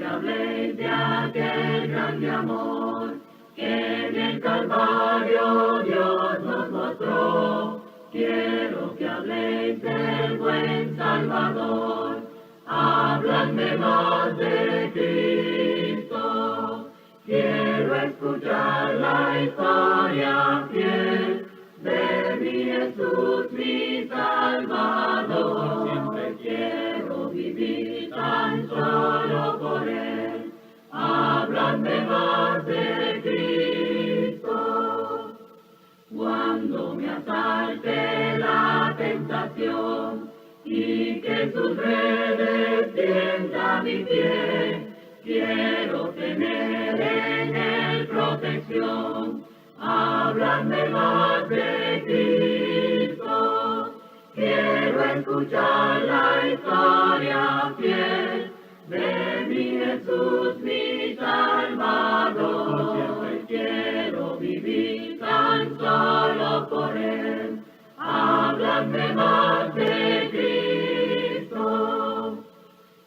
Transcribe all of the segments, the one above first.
que habléis de aquel grande amor que en el Calvario Dios nos mostró. Quiero que habléis del buen Salvador, habladme más de Cristo. Quiero escuchar la historia fiel de mi Jesús, mi Salvador. Siempre quiero vivir tan solo por Él. Habladme más de Cristo. Cuando me asalte la tentación y que sus redes tienda mi pie, quiero tener en Él protección. Háblame más de Cristo. Quiero escuchar la historia fiel de mi Jesús, mi Salvador. Siempre quiero vivir tan solo por Él. Háblame más de Cristo.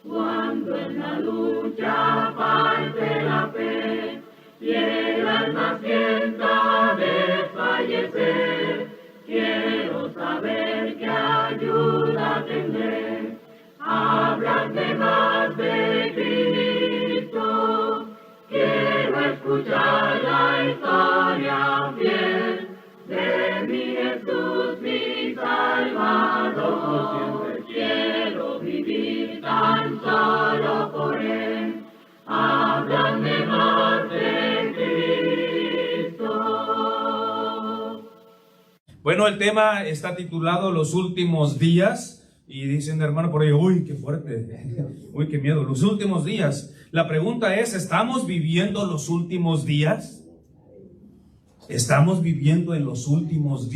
Cuando en la lucha falte la fe y el alma sienta desfallecer, quiero saber qué ayuda tendré. Háblame más de Cristo. Quiero escuchar la historia fiel de mi Jesús, mi Salvador. Siempre quiero vivir tan solo por Él. Háblame más de Cristo. Bueno, el tema está titulado Los últimos días. Y dicen, hermano, por ahí, uy, qué fuerte, uy, qué miedo, los últimos días. La pregunta es, ¿estamos viviendo los últimos días? ¿Estamos viviendo en los últimos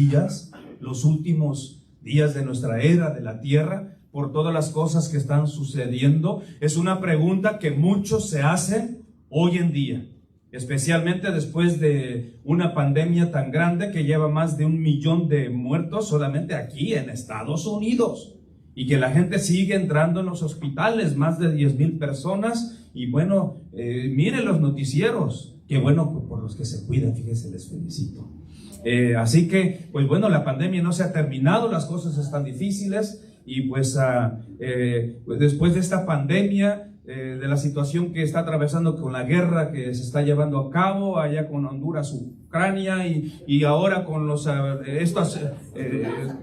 días de nuestra era, de la tierra, por todas las cosas que están sucediendo? Es una pregunta que muchos se hacen hoy en día, especialmente después de una pandemia tan grande que lleva más de 1 millón de muertos solamente aquí en Estados Unidos. Y que la gente sigue entrando en los hospitales, más de 10,000 personas. Y bueno, miren los noticieros. Qué bueno por los que se cuidan, fíjense, les felicito. Así que, pues bueno, la pandemia no se ha terminado, las cosas están difíciles. Y pues después de esta pandemia, de la situación que está atravesando con la guerra que se está llevando a cabo allá con Honduras, Ucrania y ahora con los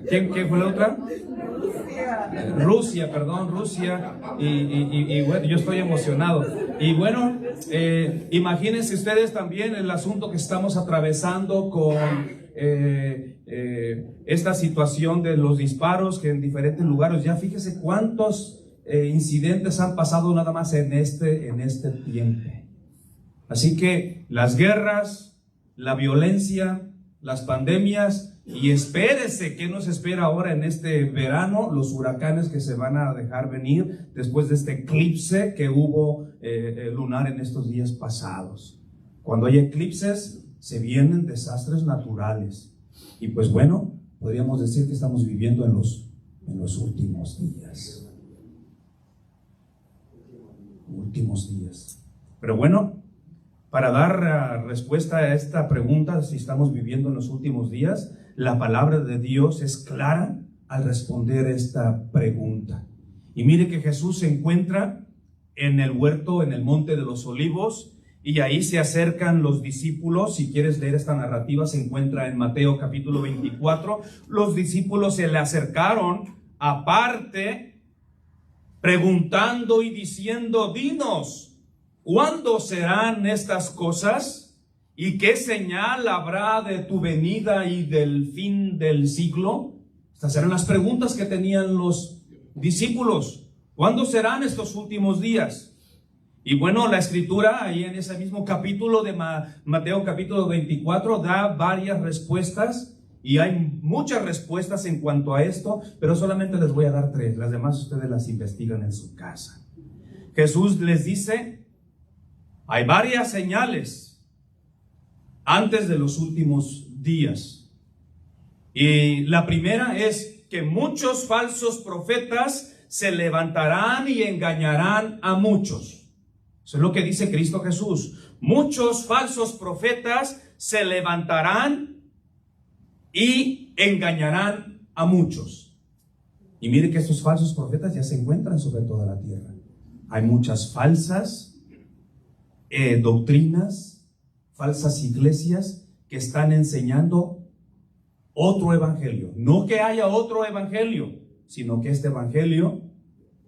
¿quién fue la otra? Rusia, y bueno, yo estoy emocionado. Y bueno, imagínense ustedes también el asunto que estamos atravesando con esta situación de los disparos que en diferentes lugares, ya fíjese cuántos incidentes han pasado nada más en este tiempo. Así que las guerras, la violencia, las pandemias, y espérese qué nos espera ahora en este verano, los huracanes que se van a dejar venir después de este eclipse que hubo lunar en estos días pasados. Cuando hay eclipses se vienen desastres naturales y pues bueno, podríamos decir que estamos viviendo en los últimos días. Pero bueno, para dar respuesta a esta pregunta, si estamos viviendo en los últimos días, la palabra de Dios es clara al responder esta pregunta. Y mire que Jesús se encuentra en el huerto, en el monte de los olivos, y ahí se acercan los discípulos. Si quieres leer esta narrativa, se encuentra en Mateo capítulo 24. Los discípulos se le acercaron aparte, preguntando y diciendo: dinos, ¿cuándo serán estas cosas? ¿Y qué señal habrá de tu venida y del fin del siglo? Estas eran las preguntas que tenían los discípulos. ¿Cuándo serán estos últimos días? Y bueno, la escritura ahí en ese mismo capítulo de Mateo capítulo 24 da varias respuestas. Y hay muchas respuestas en cuanto a esto, pero solamente les voy a dar 3. Las demás ustedes las investigan en su casa. Jesús les dice: hay varias señales antes de los últimos días. Y la primera es que muchos falsos profetas se levantarán y engañarán a muchos. Eso es lo que dice Cristo Jesús. Muchos falsos profetas se levantarán y engañarán a muchos. Y mire que estos falsos profetas ya se encuentran sobre toda la tierra. Hay muchas falsas doctrinas, falsas iglesias que están enseñando otro evangelio. No que haya otro evangelio, sino que este evangelio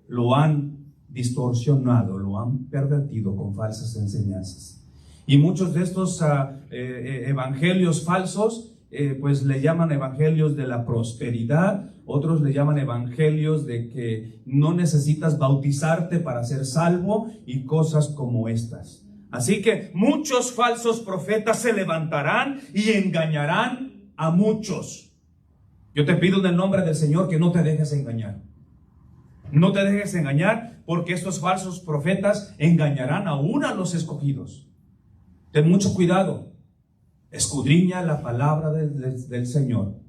lo han distorsionado, lo han pervertido con falsas enseñanzas. Y muchos de estos evangelios falsos, pues le llaman evangelios de la prosperidad, otros le llaman evangelios de que no necesitas bautizarte para ser salvo y cosas como estas. Así que muchos falsos profetas se levantarán y engañarán a muchos. Yo te pido en el nombre del Señor que no te dejes engañar. No te dejes engañar, porque estos falsos profetas engañarán aún a los escogidos. Ten mucho cuidado. Escudriña la palabra del Señor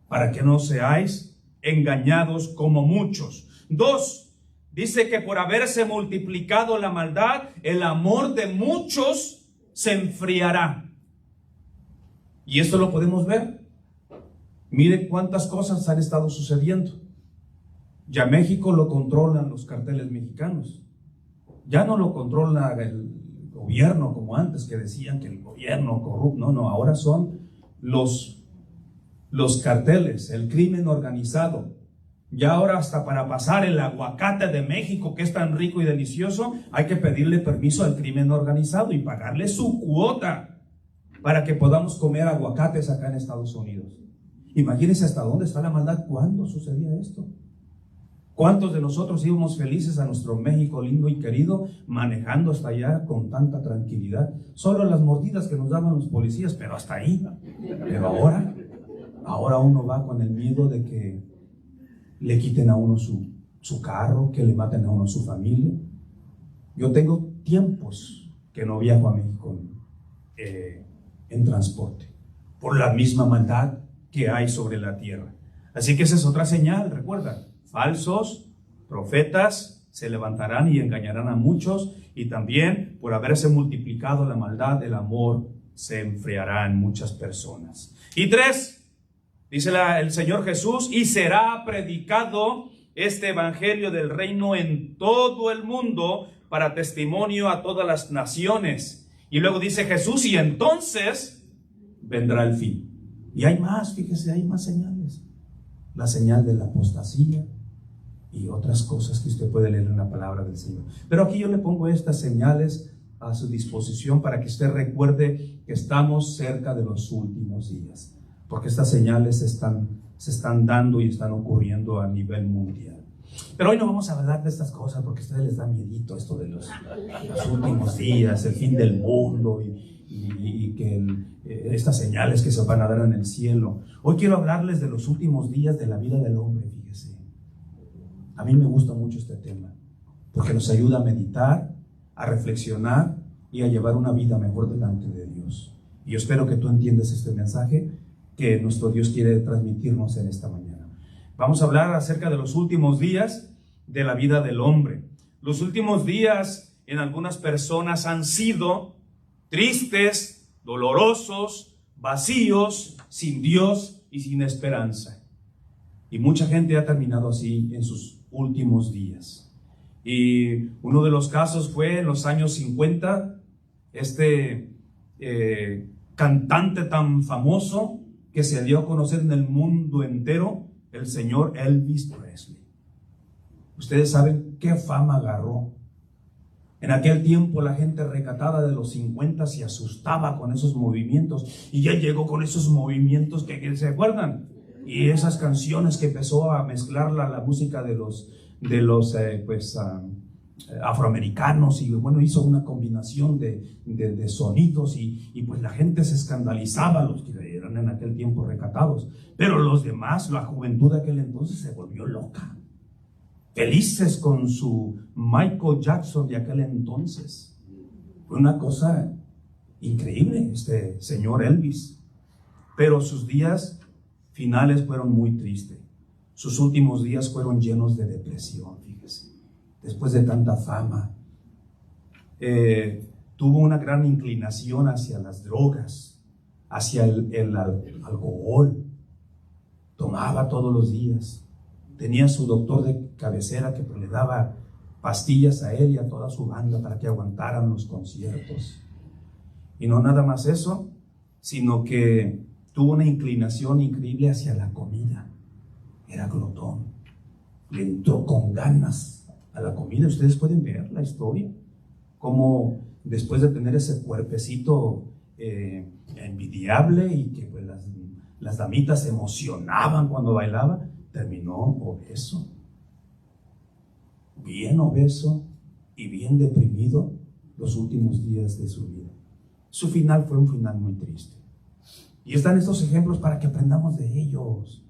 para que no seáis engañados como muchos. 2. Dice que por haberse multiplicado la maldad, el amor de muchos se enfriará. Y esto lo podemos ver. Mire cuántas cosas han estado sucediendo. Ya México lo controlan los carteles mexicanos. Ya no lo controla el gobierno como antes, que decían que el gobierno corrupto. No, ahora son los carteles, el crimen organizado. Ya ahora hasta para pasar el aguacate de México, que es tan rico y delicioso, hay que pedirle permiso al crimen organizado y pagarle su cuota para que podamos comer aguacates acá en Estados Unidos. Imagínense hasta dónde está la maldad. ¿Cuándo sucedía esto? ¿Cuántos de nosotros íbamos felices a nuestro México lindo y querido, manejando hasta allá con tanta tranquilidad? Solo las mordidas que nos daban los policías, pero hasta ahí. Pero ahora uno va con el miedo de que le quiten a uno su carro, que le maten a uno su familia. Yo tengo tiempos que no viajo a México en transporte, por la misma maldad que hay sobre la tierra. Así que esa es otra señal, recuerda. Falsos profetas se levantarán y engañarán a muchos, y también por haberse multiplicado la maldad, el amor se enfriará en muchas personas. Y 3, dice el Señor Jesús, y será predicado este evangelio del reino en todo el mundo para testimonio a todas las naciones. Y luego dice Jesús, y entonces vendrá el fin. Y hay más, fíjese, hay más señales. La señal de la apostasía y otras cosas que usted puede leer en la palabra del Señor. Pero aquí yo le pongo estas señales a su disposición para que usted recuerde que estamos cerca de los últimos días, porque estas señales se están dando y están ocurriendo a nivel mundial. Pero hoy no vamos a hablar de estas cosas porque a ustedes les da miedito esto de los últimos días, el fin del mundo y que estas señales que se van a dar en el cielo. Hoy quiero hablarles de los últimos días de la vida del hombre, fíjese. A mí me gusta mucho este tema porque nos ayuda a meditar, a reflexionar y a llevar una vida mejor delante de Dios. Y yo espero que tú entiendas este mensaje que nuestro Dios quiere transmitirnos en esta mañana. Vamos a hablar acerca de los últimos días de la vida del hombre. Los últimos días en algunas personas han sido tristes, dolorosos, vacíos, sin Dios y sin esperanza. Y mucha gente ha terminado así en sus últimos días. Y uno de los casos fue en los años 50, cantante tan famoso que se dio a conocer en el mundo entero, el señor Elvis Presley. Ustedes saben qué fama agarró. En aquel tiempo la gente recatada de los 50 se asustaba con esos movimientos, y ya llegó con esos movimientos que se acuerdan, y esas canciones que empezó a mezclar la música de los afroamericanos, y bueno, hizo una combinación de sonidos, y pues la gente se escandalizaba, los que eran en aquel tiempo recatados, pero los demás, la juventud de aquel entonces se volvió loca, felices con su Michael Jackson de aquel entonces. Fue una cosa increíble este señor Elvis, pero sus días finales fueron muy tristes. Sus últimos días fueron llenos de depresión, fíjese. Después de tanta fama, tuvo una gran inclinación hacia las drogas, hacia el alcohol. Tomaba todos los días. Tenía su doctor de cabecera que le daba pastillas a él y a toda su banda para que aguantaran los conciertos. Y no nada más eso, sino que tuvo una inclinación increíble hacia la comida. Era glotón. Le entró con ganas a la comida. Ustedes pueden ver la historia, como después de tener ese cuerpecito envidiable y que pues, las damitas se emocionaban cuando bailaba, terminó obeso. Bien obeso y bien deprimido los últimos días de su vida. Su final fue un final muy triste. Y están estos ejemplos para que aprendamos de ellos,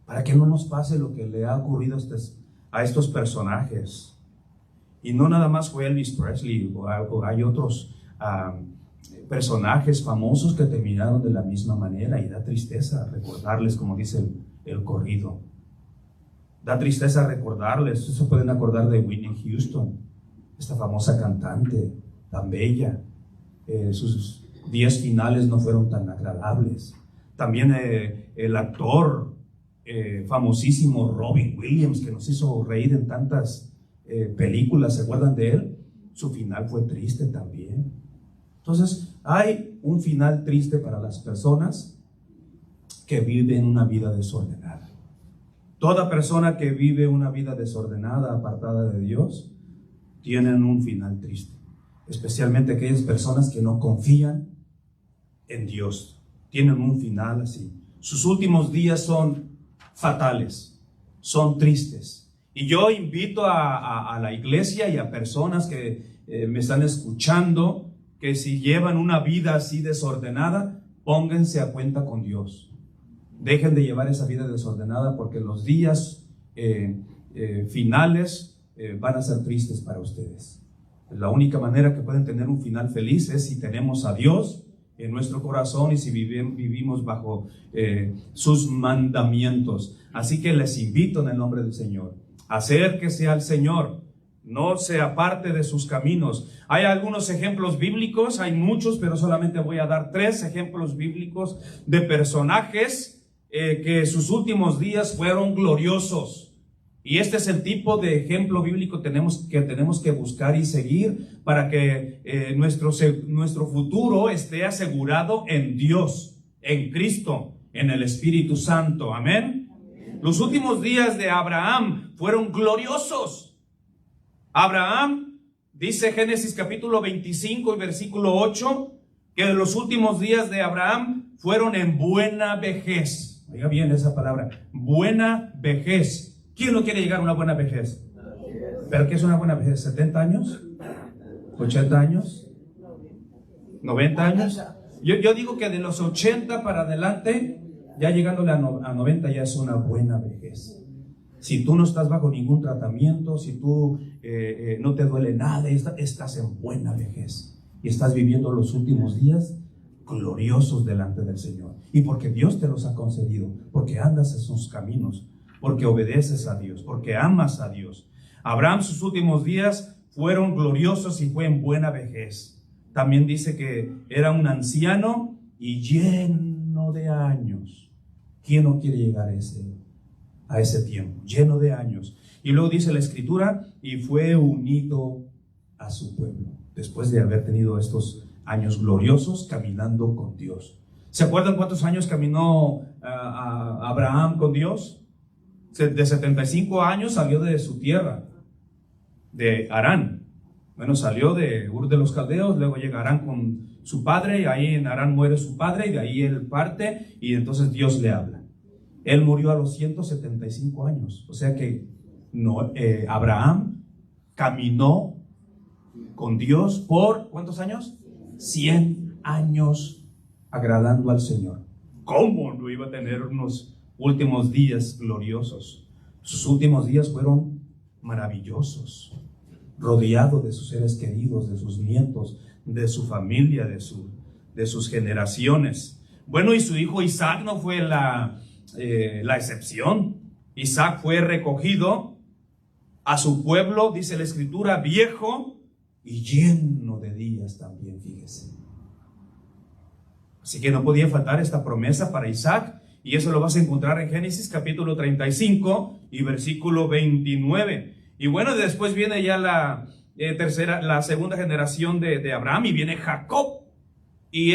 para que no nos pase lo que le ha ocurrido a estos personajes. Y no nada más fue Elvis Presley, o hay otros personajes famosos que terminaron de la misma manera, y da tristeza recordarles, como dice el corrido. Da tristeza recordarles. Se pueden acordar de Whitney Houston, esta famosa cantante tan bella. Sus días finales no fueron tan agradables. También el actor famosísimo Robin Williams, que nos hizo reír en tantas películas, ¿se acuerdan de él? Su final fue triste también. Entonces, hay un final triste para las personas que viven una vida desordenada. Toda persona que vive una vida desordenada, apartada de Dios, tienen un final triste. Especialmente aquellas personas que no confían en Dios. Tienen un final así. Sus últimos días son fatales, son tristes. Y yo invito a la iglesia y a personas que me están escuchando, que si llevan una vida así desordenada, pónganse a cuenta con Dios. Dejen de llevar esa vida desordenada, porque los días finales van a ser tristes para ustedes. La única manera que pueden tener un final feliz es si tenemos a Dios en nuestro corazón y si vivimos bajo sus mandamientos. Así que les invito en el nombre del Señor, acérquese al Señor, no se aparte de sus caminos. Hay algunos ejemplos bíblicos, hay muchos, pero solamente voy a dar 3 ejemplos bíblicos de personajes que sus últimos días fueron gloriosos. Y este es el tipo de ejemplo bíblico que tenemos que buscar y seguir para que nuestro futuro esté asegurado en Dios, en Cristo, en el Espíritu Santo. Amén. Los últimos días de Abraham fueron gloriosos. Abraham, dice Génesis capítulo 25 y versículo 8, que los últimos días de Abraham fueron en buena vejez. Oiga bien esa palabra, buena vejez. ¿Quién no quiere llegar a una buena vejez? ¿Pero qué es una buena vejez? ¿70 años? ¿80 años? ¿90 años? Yo digo que de los 80 para adelante, ya llegándole a 90 ya es una buena vejez. Si tú no estás bajo ningún tratamiento, si tú no te duele nada, estás en buena vejez. Y estás viviendo los últimos días gloriosos delante del Señor. Y porque Dios te los ha concedido, porque andas en sus caminos, porque obedeces a Dios, porque amas a Dios. Abraham, sus últimos días fueron gloriosos y fue en buena vejez. También dice que era un anciano y lleno de años. ¿Quién no quiere llegar a ese tiempo? Lleno de años. Y luego dice la Escritura, y fue unido a su pueblo, después de haber tenido estos años gloriosos caminando con Dios. ¿Se acuerdan cuántos años caminó Abraham con Dios? De 75 años salió de su tierra, de Harán. Bueno, salió de Ur de los Caldeos, luego llega a Harán con su padre, y ahí en Harán muere su padre, y de ahí él parte, y entonces Dios le habla. Él murió a los 175 años, o sea que Abraham caminó con Dios por, ¿cuántos años? 100 años agradando al Señor. ¿Cómo no iba a tener unos últimos días gloriosos? Sus últimos días fueron maravillosos, rodeado de sus seres queridos, de sus nietos, de su familia, de sus generaciones. Bueno, y su hijo Isaac no fue la excepción. Isaac fue recogido a su pueblo, dice la Escritura, viejo y lleno de días también, fíjese. Así que no podía faltar esta promesa para Isaac, y eso lo vas a encontrar en Génesis capítulo 35 y versículo 29. Y bueno, después viene ya la segunda generación de Abraham, y viene Jacob. Y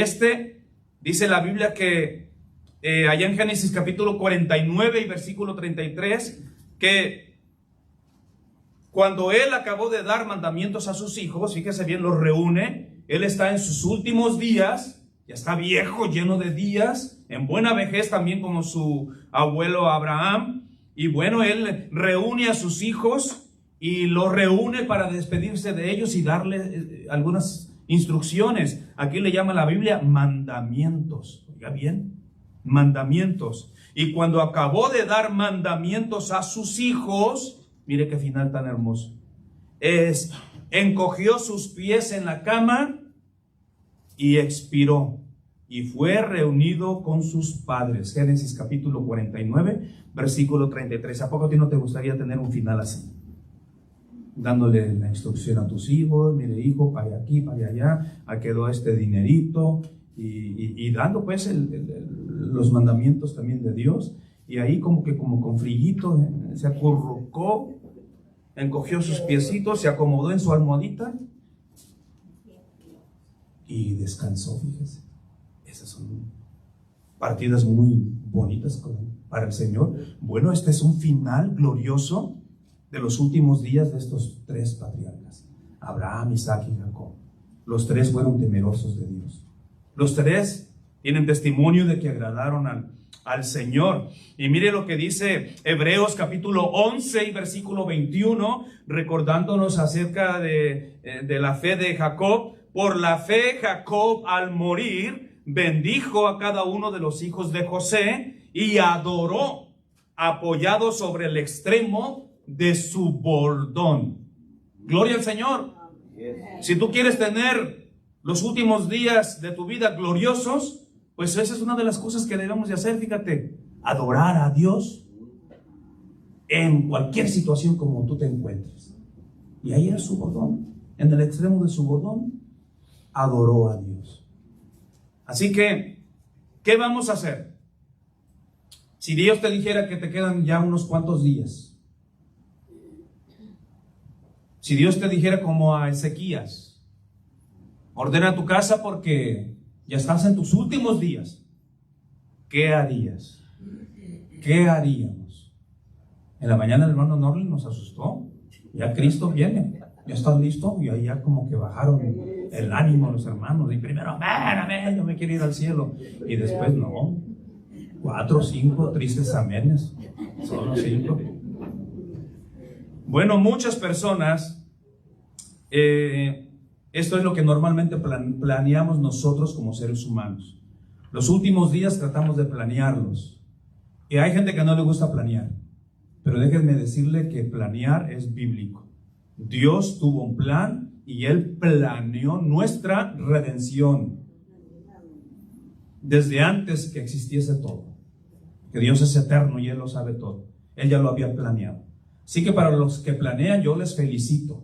dice la Biblia que allá en Génesis capítulo 49 y versículo 33, que cuando él acabó de dar mandamientos a sus hijos, fíjese bien, los reúne. Él está en sus últimos días, ya está viejo, lleno de días, en buena vejez también como su abuelo Abraham. Y bueno, él reúne a sus hijos y los reúne para despedirse de ellos y darle algunas instrucciones. Aquí le llama la Biblia mandamientos. Oiga bien, mandamientos. Y cuando acabó de dar mandamientos a sus hijos, mire qué final tan hermoso. Encogió sus pies en la cama y expiró, y fue reunido con sus padres. Génesis capítulo 49, versículo 33. ¿A poco a ti no te gustaría tener un final así? Dándole la instrucción a tus hijos, mire hijo, para aquí, para allá, quedó este dinerito, y dando pues los mandamientos también de Dios. Y ahí como con frillito, se acurrucó, encogió sus piecitos, se acomodó en su almohadita y descansó, fíjese. Esas son partidas muy bonitas para el Señor. Bueno, este es un final glorioso de los últimos días de estos tres patriarcas, Abraham, Isaac y Jacob. Los tres fueron temerosos de Dios. Los tres tienen testimonio de que agradaron al Señor. Y mire lo que dice Hebreos capítulo 11 y versículo 21, recordándonos acerca de la fe de Jacob. Por la fe Jacob, al morir, bendijo a cada uno de los hijos de José y adoró, apoyado sobre el extremo de su bordón. Gloria al Señor. Si tú quieres tener los últimos días de tu vida gloriosos, pues esa es una de las cosas que debemos de hacer, fíjate, adorar a Dios en cualquier situación como tú te encuentres. Y ahí en su bordón, en el extremo de su bordón, adoró a Dios. Así que, ¿qué vamos a hacer? Si Dios te dijera que te quedan ya unos cuantos días, si Dios te dijera como a Ezequías, ordena tu casa porque ya estás en tus últimos días, ¿qué harías? ¿Qué haríamos? En la mañana el hermano Norlin nos asustó. Ya Cristo viene, ya estás listo. Y ahí ya como que bajaron el ánimo los hermanos. Y primero, amén, yo me quiero ir al cielo. Y después no, 4 o 5 tristes amenes. Solo 5. Bueno, muchas personas, esto es lo que normalmente planeamos nosotros como seres humanos. Los últimos días tratamos de planearlos. Y hay gente que no le gusta planear. Pero déjenme decirle que planear es bíblico. Dios tuvo un plan y Él planeó nuestra redención desde antes que existiese todo. Que Dios es eterno y Él lo sabe todo. Él ya lo había planeado. Así que para los que planean, yo les felicito,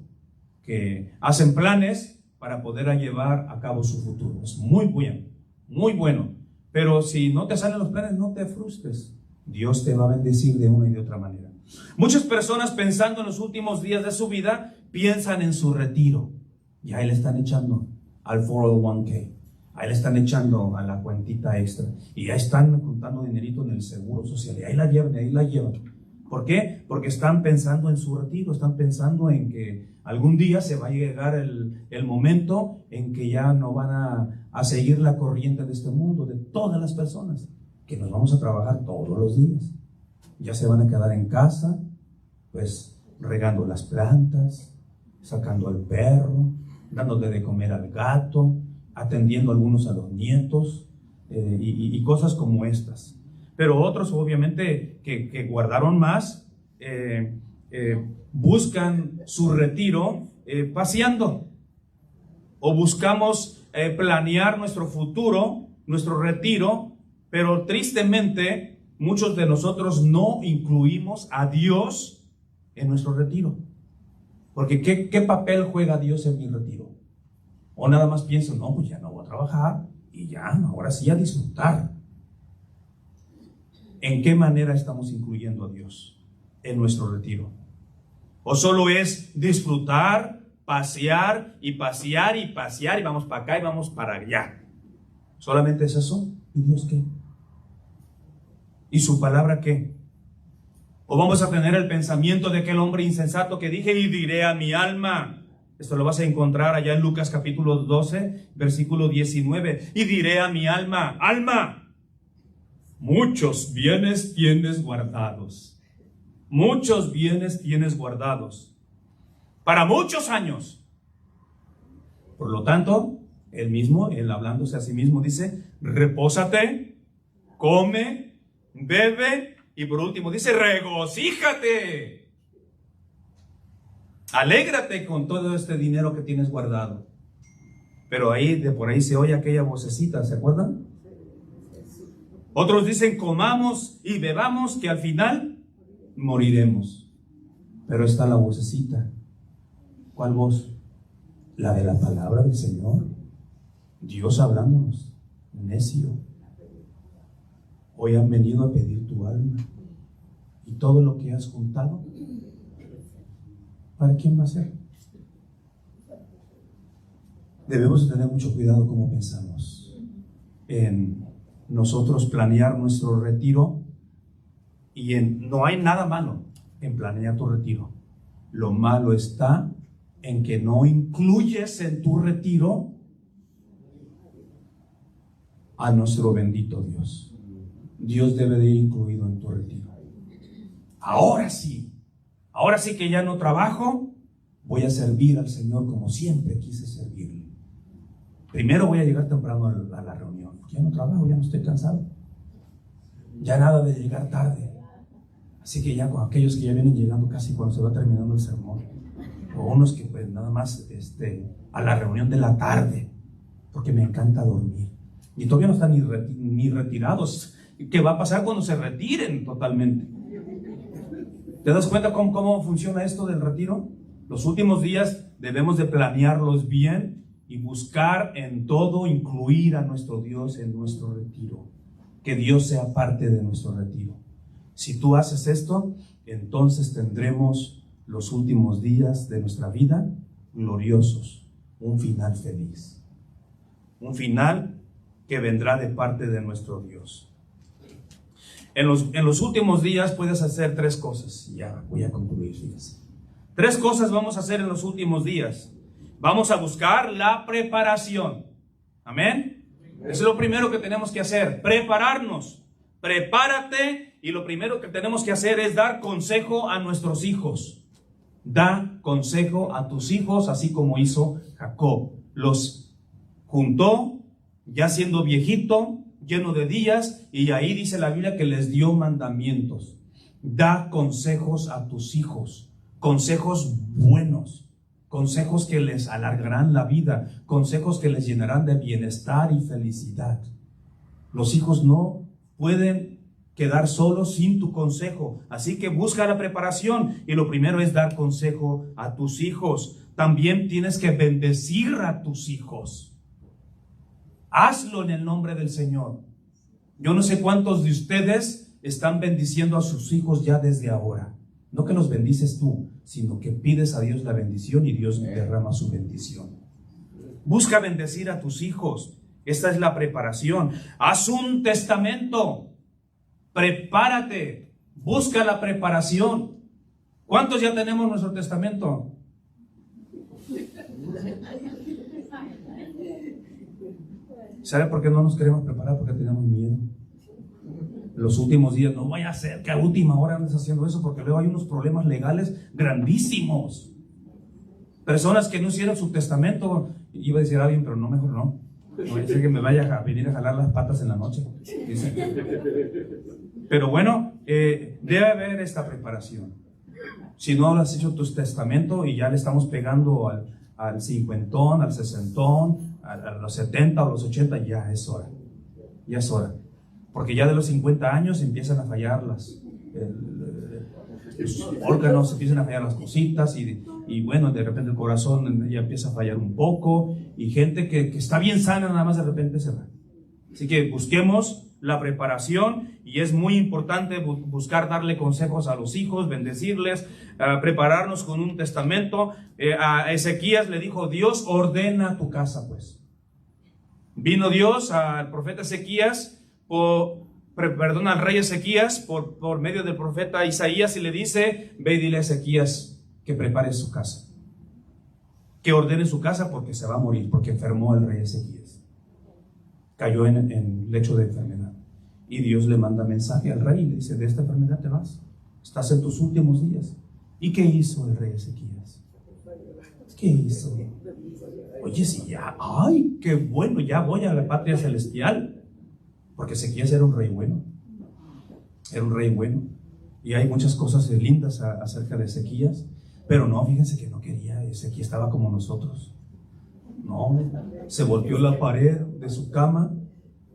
que hacen planes para poder llevar a cabo su futuro. Es muy bueno, muy bueno. Pero si no te salen los planes, no te frustres. Dios te va a bendecir de una y de otra manera. Muchas personas, pensando en los últimos días de su vida, piensan en su retiro. Y ahí le están echando al 401k. Ahí le están echando a la cuentita extra. Y ahí están juntando dinerito en el seguro social. Y ahí la llevan, ahí la llevan. ¿Por qué? Porque están pensando en su retiro. Están pensando en que algún día se va a llegar el momento en que ya no van a seguir la corriente de este mundo, de todas las personas. Que nos vamos a trabajar todos los días. Ya se van a quedar en casa, pues regando las plantas, sacando al perro, dándole de comer al gato, atendiendo algunos a los nietos, y cosas como estas. Pero otros, obviamente, que guardaron más, buscan su retiro paseando, o buscamos planear nuestro futuro, nuestro retiro. Pero tristemente, muchos de nosotros no incluimos a Dios en nuestro retiro. Porque ¿qué papel juega Dios en mi retiro? O nada más pienso, no, pues ya no voy a trabajar y ya, ahora sí a disfrutar. ¿En qué manera estamos incluyendo a Dios en nuestro retiro? ¿O solo es disfrutar, pasear y pasear y pasear y vamos para acá y vamos para allá? ¿Solamente es eso? ¿Y Dios qué? ¿Y su palabra qué? ¿O vamos a tener el pensamiento de aquel hombre insensato que dije y diré a mi alma? Esto lo vas a encontrar allá en Lucas capítulo 12, versículo 19. Y diré a mi alma, alma, muchos bienes tienes guardados. Muchos bienes tienes guardados para muchos años. Por lo tanto, él hablándose a sí mismo dice, repósate, come, bebe, y por último dice, regocíjate. Alégrate con todo este dinero que tienes guardado. Pero por ahí se oye aquella vocecita, ¿se acuerdan? Otros dicen, comamos y bebamos, que al final moriremos. Pero está la vocecita. ¿Cuál voz? La de la palabra del Señor. Dios hablándonos. Necio. Hoy han venido a pedir tu alma. Y todo lo que has juntado, ¿para quién va a ser? Debemos tener mucho cuidado cómo pensamos en nosotros planear nuestro retiro. Y no hay nada malo en planear tu retiro. Lo malo está en que no incluyes en tu retiro a nuestro bendito Dios. Dios debe de ir incluido en tu retiro. Ahora sí que ya no trabajo, voy a servir al Señor como siempre quise servirle. Primero voy a llegar temprano a la reunión. Ya no trabajo, ya no estoy cansado. Ya nada de llegar tarde. Así que ya con aquellos que ya vienen llegando casi cuando se va terminando el sermón, o unos que pues nada más a la reunión de la tarde, porque me encanta dormir. Y todavía no están ni retirados. ¿Qué va a pasar cuando se retiren totalmente? ¿Te das cuenta cómo funciona esto del retiro? Los últimos días debemos de planearlos bien y buscar en todo incluir a nuestro Dios en nuestro retiro. Que Dios sea parte de nuestro retiro. Si tú haces esto, entonces tendremos los últimos días de nuestra vida gloriosos. Un final feliz. Un final que vendrá de parte de nuestro Dios. En los últimos días puedes hacer 3 cosas. Ya voy a concluir, fíjense. 3 cosas vamos a hacer en los últimos días. Vamos a buscar la preparación. Amén. Eso es lo primero que tenemos que hacer. Prepararnos. Prepárate. Y lo primero que tenemos que hacer es dar consejo a nuestros hijos. Da consejo a tus hijos, así como hizo Jacob. Los juntó, ya siendo viejito, lleno de días, y ahí dice la Biblia que les dio mandamientos. Da consejos a tus hijos, consejos buenos, consejos que les alargarán la vida, consejos que les llenarán de bienestar y felicidad. Los hijos no pueden quedar solos sin tu consejo, así que busca la preparación, y lo primero es dar consejo a tus hijos. También tienes que bendecir a tus hijos. Hazlo en el nombre del Señor. Yo no sé cuántos de ustedes están bendiciendo a sus hijos ya desde ahora. No que los bendices tú, sino que pides a Dios la bendición y Dios derrama su bendición. Busca bendecir a tus hijos. Esta es la preparación. Haz un testamento. Prepárate. Busca la preparación. ¿Cuántos ya tenemos nuestro testamento? ¿Sabe por qué no nos queremos preparar? Porque tenemos miedo. Los últimos días, no vaya a ser que a última hora andes haciendo eso, porque luego hay unos problemas legales grandísimos. Personas que no hicieron su testamento, iba a decir a alguien, pero no, mejor no. No vaya a ser que me vaya a venir a jalar las patas en la noche. Dice. Pero bueno, debe haber esta preparación. Si no has hecho tu testamento y ya le estamos pegando al 50, al 60, a los 70 o los 80, ya es hora. Ya es hora. Porque ya de los 50 años empiezan a fallar los órganos, empiezan a fallar las cositas y y bueno, de repente el corazón ya empieza a fallar un poco, y gente que está bien sana, nada más de repente se va. Así que busquemos la preparación, y es muy importante buscar darle consejos a los hijos, bendecirles, prepararnos con un testamento. A Ezequías le dijo: Dios, ordena tu casa, pues. Vino Dios al profeta Ezequías, al rey Ezequías, por medio del profeta Isaías, y le dice: ve y dile a Ezequías que prepare su casa, que ordene su casa, porque se va a morir, porque enfermó el rey Ezequías. Cayó en lecho de enfermedad. Y Dios le manda mensaje al rey y le dice: de esta enfermedad te vas, estás en tus últimos días. ¿Y qué hizo el rey Ezequías? ¿Qué hizo? Oye, si ya, ay, qué bueno, ya voy a la patria celestial. Porque Ezequías era un rey bueno. Era un rey bueno. Y hay muchas cosas lindas acerca de Ezequías. Pero no, fíjense que no quería. Ezequías estaba como nosotros. No, se volteó la pared de su cama,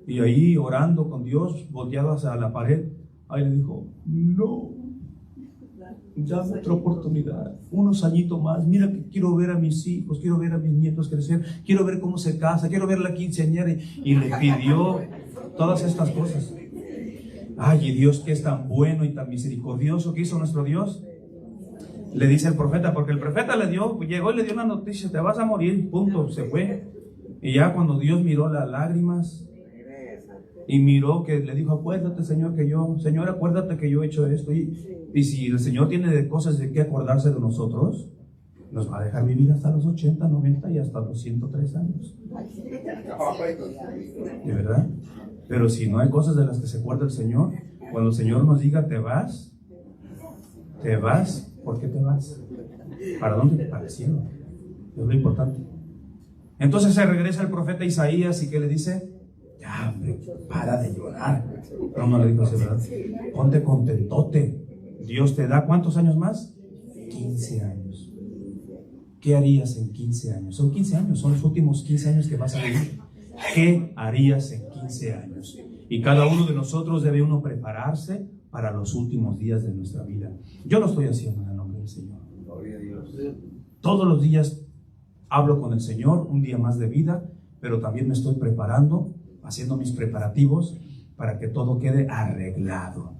y ahí orando con Dios, volteado hacia la pared, ahí le dijo: no, dame otra oportunidad, unos añitos más. Mira que quiero ver a mis hijos, quiero ver a mis nietos crecer, quiero ver cómo se casa, quiero ver la quinceañera. Y le pidió todas estas cosas. Ay, y Dios, que es tan bueno y tan misericordioso, ¿qué hizo nuestro Dios? Le dice el profeta, porque el profeta llegó y le dio la noticia: te vas a morir, punto, se fue. Y ya cuando Dios miró las lágrimas y miró que le dijo: acuérdate, Señor, Señor, acuérdate que yo he hecho esto. Y si el Señor tiene de cosas de qué acordarse de nosotros, nos va a dejar vivir hasta los 80, 90 y hasta los 103 años. ¿De verdad? Pero si no hay cosas de las que se acuerda el Señor, cuando el Señor nos diga: te vas, ¿por qué te vas? ¿Para dónde? Para el cielo. Es lo importante. Entonces se regresa el profeta Isaías, y ¿qué le dice? Ya, hombre, para de llorar. No le dijo así, ¿verdad? Ponte contentote. Dios te da ¿cuántos años más? 15 años. ¿Qué harías en 15 años? Son 15 años, son los últimos 15 años que vas a vivir. ¿Qué harías en 15 años? Y cada uno de nosotros debe prepararse para los últimos días de nuestra vida. Yo lo estoy haciendo en el nombre del Señor. Todos los días hablo con el Señor, un día más de vida, pero también me estoy preparando, haciendo mis preparativos para que todo quede arreglado.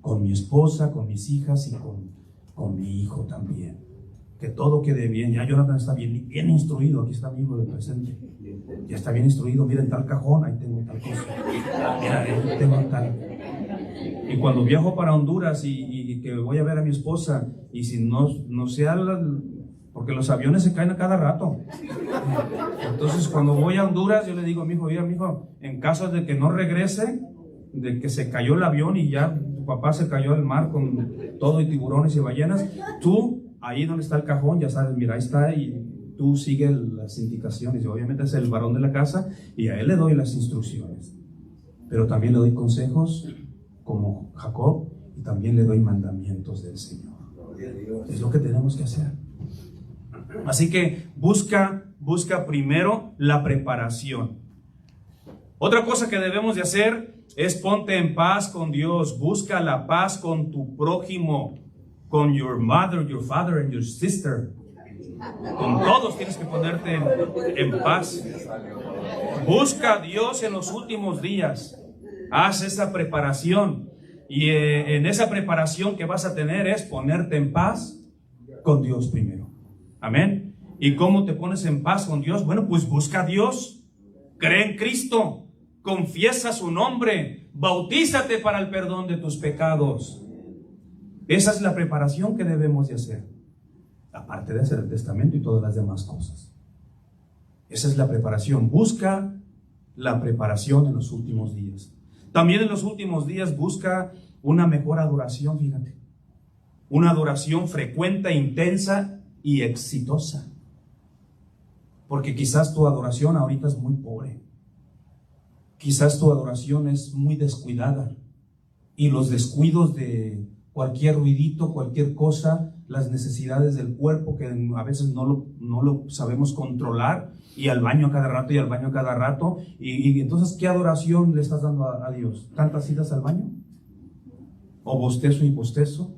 Con mi esposa, con mis hijas y con mi hijo también. Que todo quede bien. Ya Jonathan está bien instruido. Aquí está mi hijo de presente. Ya está bien instruido. Miren, tal cajón, ahí tengo tal cosa. Mira, ahí tengo tal. Y cuando viajo para Honduras y que voy a ver a mi esposa, y si no sea porque los aviones se caen a cada rato. Entonces cuando voy a Honduras, yo le digo a mi hijo: mira, mi hijo, en caso de que no regrese, de que se cayó el avión y ya tu papá se cayó al mar con todo y tiburones y ballenas, tú, ahí donde está el cajón, ya sabes, mira, ahí está, y tú sigues las indicaciones. Y obviamente es el varón de la casa, y a él le doy las instrucciones, pero también le doy consejos como Jacob, y también le doy mandamientos del Señor. Es lo que tenemos que hacer. Así que busca primero la preparación. Otra cosa que debemos de hacer es ponte en paz con Dios. Busca la paz con tu prójimo, con your mother, your father and your sister. Con todos tienes que ponerte en paz. Busca a Dios en los últimos días. Haz esa preparación. Y en esa preparación que vas a tener es ponerte en paz con Dios primero. Amén. ¿Y cómo te pones en paz con Dios? Bueno, pues busca a Dios. Cree en Cristo. Confiesa su nombre. Bautízate para el perdón de tus pecados. Esa es la preparación que debemos de hacer. Aparte de hacer el testamento y todas las demás cosas. Esa es la preparación. Busca la preparación en los últimos días. También en los últimos días busca una mejor adoración, fíjate. Una adoración frecuente, intensa y exitosa. Porque quizás tu adoración ahorita es muy pobre. Quizás tu adoración es muy descuidada. Y los descuidos de cualquier ruidito, cualquier cosa, las necesidades del cuerpo que a veces no lo sabemos controlar, y al baño cada rato y al baño cada rato. Y entonces, ¿qué adoración le estás dando a Dios? ¿Tantas idas al baño? ¿O bostezo y bostezo?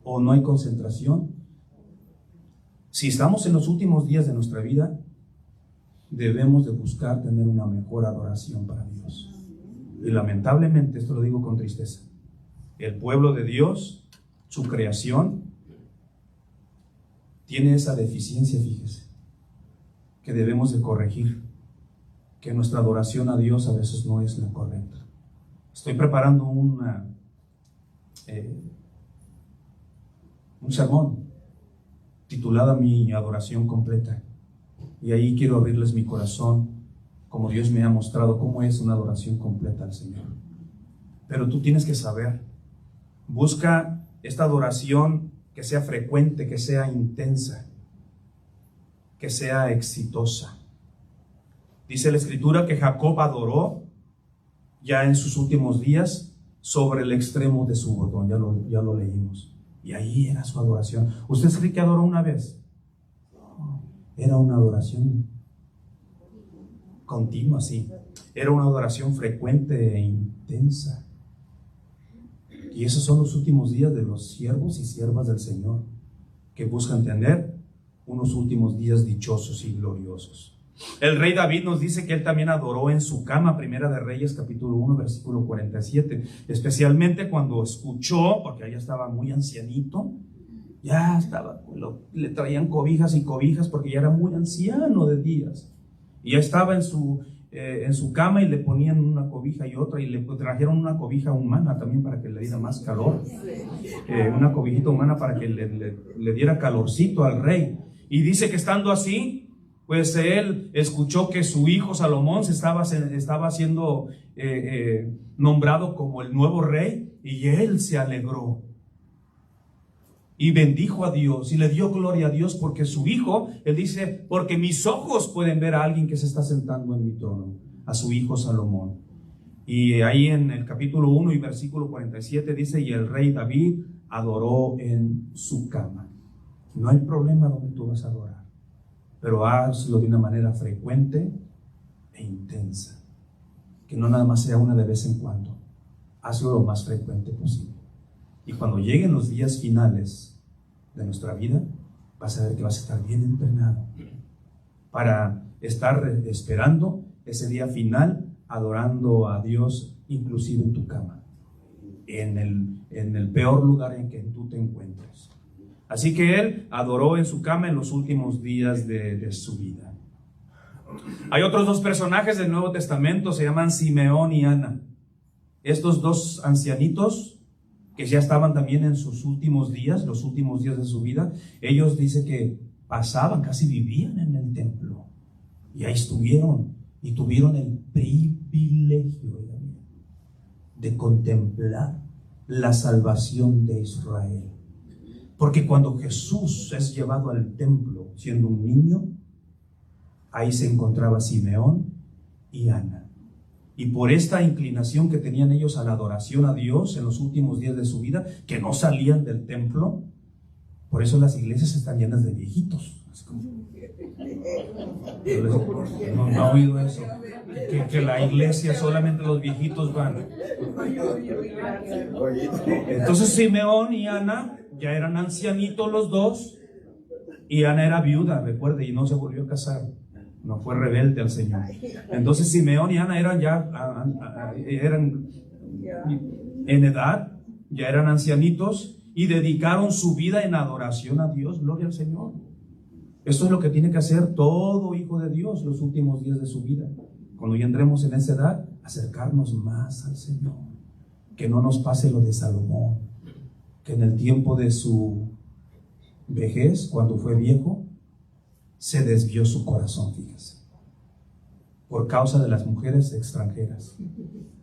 ¿O no hay concentración? Si estamos en los últimos días de nuestra vida, debemos de buscar tener una mejor adoración para Dios. Y lamentablemente, esto lo digo con tristeza, el pueblo de Dios, su creación, tiene esa deficiencia, fíjese, que debemos de corregir, que nuestra adoración a Dios a veces no es la correcta. Estoy preparando un sermón titulado Mi adoración completa, y ahí quiero abrirles mi corazón, como Dios me ha mostrado cómo es una adoración completa al Señor. Pero tú tienes que saber, busca esta adoración que sea frecuente, que sea intensa, que sea exitosa. Dice la Escritura que Jacob adoró ya en sus últimos días sobre el extremo de su bordón, ya lo leímos. Y ahí era su adoración. ¿Usted cree que adoró una vez? No, era una adoración continua, sí. Era una adoración frecuente e intensa. Y esos son los últimos días de los siervos y siervas del Señor, que buscan tener unos últimos días dichosos y gloriosos. El rey David nos dice que él también adoró en su cama, Primera de Reyes, capítulo 1, versículo 47, especialmente cuando escuchó, porque ya estaba muy ancianito, ya estaba, le traían cobijas y cobijas porque ya era muy anciano de días, y ya estaba en su cama y le ponían una cobija y otra, y le trajeron una cobija humana también para que le diera más calor, una cobijita humana para que le diera calorcito al rey. Y dice que estando así, pues él escuchó que su hijo Salomón estaba siendo nombrado como el nuevo rey, y él se alegró y bendijo a Dios y le dio gloria a Dios porque su hijo, él dice, porque mis ojos pueden ver a alguien que se está sentando en mi trono, a su hijo Salomón. Y ahí en el capítulo 1 y versículo 47 dice, y el rey David adoró en su cama. No hay problema donde tú vas a adorar, pero hazlo de una manera frecuente e intensa, que no nada más sea una de vez en cuando. Hazlo lo más frecuente posible, y cuando lleguen los días finales de nuestra vida, vas a ver que vas a estar bien entrenado para estar esperando ese día final, adorando a Dios, inclusive en tu cama, en el peor lugar en que tú te encuentres. Así que él adoró en su cama en los últimos días de su vida. Hay otros dos personajes del Nuevo Testamento, se llaman Simeón y Ana. Estos dos ancianitos, que ya estaban también en sus últimos días, los últimos días de su vida, ellos dice que pasaban, casi vivían en el templo. Y ahí estuvieron y tuvieron el privilegio de contemplar la salvación de Israel. Porque cuando Jesús es llevado al templo siendo un niño, ahí se encontraba Simeón y Ana. Y por esta inclinación que tenían ellos a la adoración a Dios en los últimos días de su vida, que no salían del templo, por eso las iglesias están llenas de viejitos. No ha oído eso, que la iglesia solamente los viejitos van. Entonces Simeón y Ana ya eran ancianitos los dos, y Ana era viuda, recuerde, y no se volvió a casar, no fue rebelde al Señor. Entonces Simeón y Ana eran en edad, ya eran ancianitos, y dedicaron su vida en adoración a Dios. Gloria al Señor. Esto es lo que tiene que hacer todo hijo de Dios los últimos días de su vida. Cuando ya entremos en esa edad, acercarnos más al Señor. Que no nos pase lo de Salomón, que en el tiempo de su vejez, cuando fue viejo, se desvió su corazón, fíjese, por causa de las mujeres extranjeras.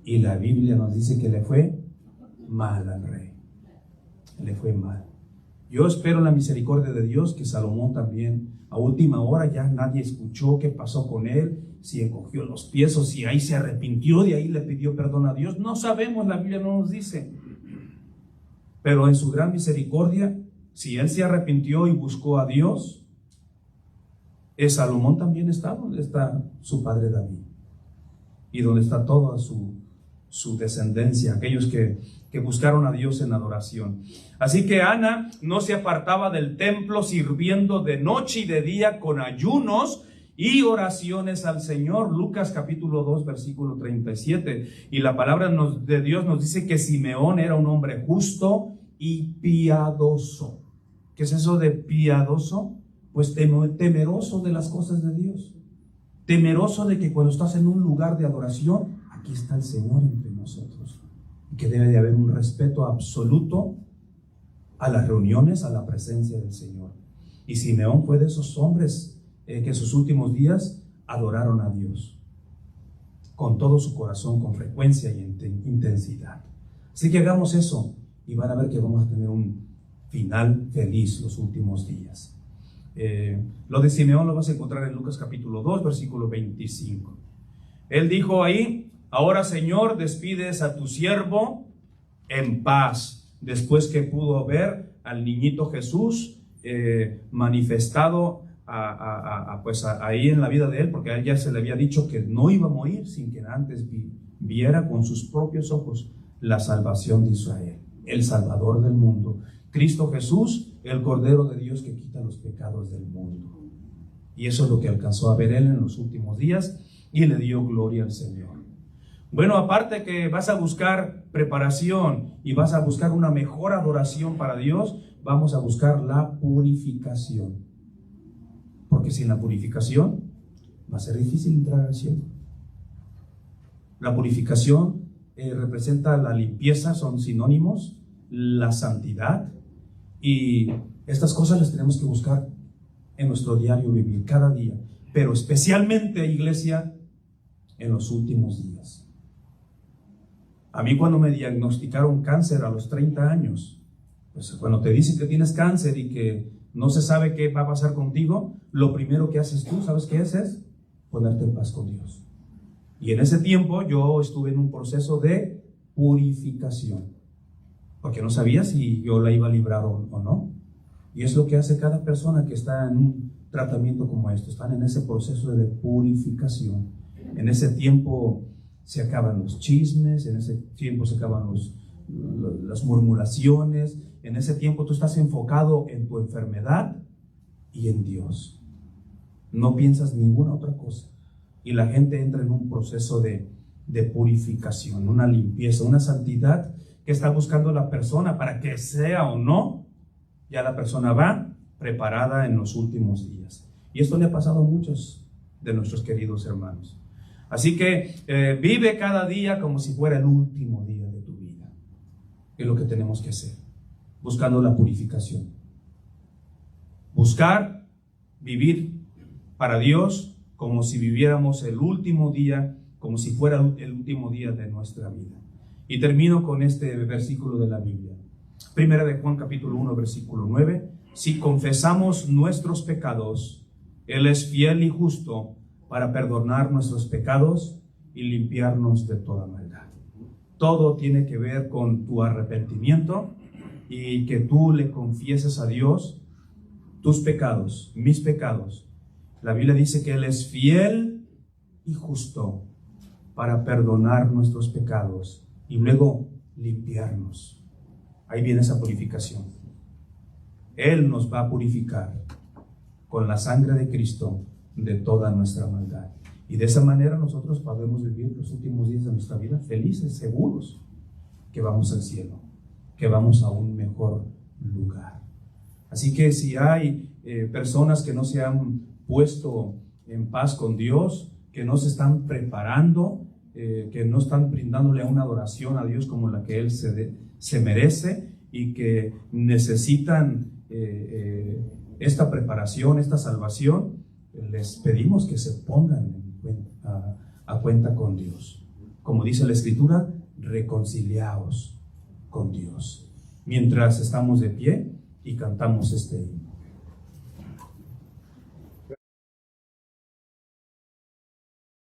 Y la Biblia nos dice que le fue mal al rey. Le fue mal. Yo espero en la misericordia de Dios que Salomón también, a última hora, ya nadie escuchó qué pasó con él, si encogió los pies o si ahí se arrepintió, de ahí le pidió perdón a Dios. No sabemos, la Biblia no nos dice. Pero en su gran misericordia, si él se arrepintió y buscó a Dios, Salomón también está donde está su padre David, y donde está toda su su descendencia, aquellos que buscaron a Dios en adoración. Así que Ana no se apartaba del templo, sirviendo de noche y de día con ayunos y oraciones al Señor. Lucas capítulo 2 versículo 37. Y la palabra de Dios nos dice que Simeón era un hombre justo y piadoso. ¿Qué es eso de piadoso? Pues temeroso de las cosas de Dios. Temeroso de que cuando estás en un lugar de adoración, aquí está el Señor entre nosotros. Y que debe de haber un respeto absoluto a las reuniones, a la presencia del Señor. Y Simeón fue de esos hombres que en sus últimos días adoraron a Dios con todo su corazón, con frecuencia y intensidad. Así que hagamos eso y van a ver que vamos a tener un final feliz los últimos días. Lo de Simeón lo vas a encontrar en Lucas capítulo 2 versículo 25. Él dijo ahí: ahora, Señor, despides a tu siervo en paz, después que pudo ver al niñito Jesús manifestado pues ahí en la vida de él, porque a él ya se le había dicho que no iba a morir sin que antes viera con sus propios ojos la salvación de Israel, el Salvador del mundo, Cristo Jesús, el Cordero de Dios que quita los pecados del mundo. Y eso es lo que alcanzó a ver él en los últimos días y le dio gloria al Señor. Bueno, aparte que vas a buscar preparación y vas a buscar una mejor adoración para Dios, vamos a buscar la purificación. Porque sin la purificación va a ser difícil entrar al cielo. La purificación representa la limpieza, son sinónimos, la santidad, y estas cosas las tenemos que buscar en nuestro diario vivir, cada día, pero especialmente, iglesia, en los últimos días. A mí, cuando me diagnosticaron cáncer a los 30 años, pues cuando te dicen que tienes cáncer y que no se sabe qué va a pasar contigo, lo primero que haces tú, ¿sabes qué es? Ponerte en paz con Dios. Y en ese tiempo yo estuve en un proceso de purificación, porque no sabía si yo la iba a librar o no. Y es lo que hace cada persona que está en un tratamiento como esto, están en ese proceso de purificación. En ese tiempo se acaban los chismes, en ese tiempo se acaban las murmuraciones, en ese tiempo tú estás enfocado en tu enfermedad y en Dios. No piensas ninguna otra cosa. Y la gente entra en un proceso de purificación, una limpieza, una santidad que está buscando la persona para que sea o no, ya la persona va preparada en los últimos días. Y esto le ha pasado a muchos de nuestros queridos hermanos. Así que vive cada día como si fuera el último día de tu vida. Es lo que tenemos que hacer, buscando la purificación. Buscar vivir para Dios como si viviéramos el último día, como si fuera el último día de nuestra vida. Y termino con este versículo de la Biblia. Primera de Juan capítulo 1 versículo 9. Si confesamos nuestros pecados, Él es fiel y justo para perdonar nuestros pecados y limpiarnos de toda maldad. Todo tiene que ver con tu arrepentimiento y que tú le confieses a Dios tus pecados, mis pecados. La Biblia dice que Él es fiel y justo para perdonar nuestros pecados y luego limpiarnos. Ahí viene esa purificación. Él nos va a purificar con la sangre de Cristo de toda nuestra maldad. Y de esa manera nosotros podemos vivir los últimos días de nuestra vida felices, seguros que vamos al cielo, que vamos a un mejor lugar. Así que si hay personas que no se han puesto en paz con Dios, que no se están preparando, que no están brindándole una adoración a Dios como la que Él se merece, y que necesitan esta preparación, esta salvación, les pedimos que se pongan a cuenta con Dios. Como dice la Escritura, reconciliaos con Dios. Mientras estamos de pie y cantamos este himno.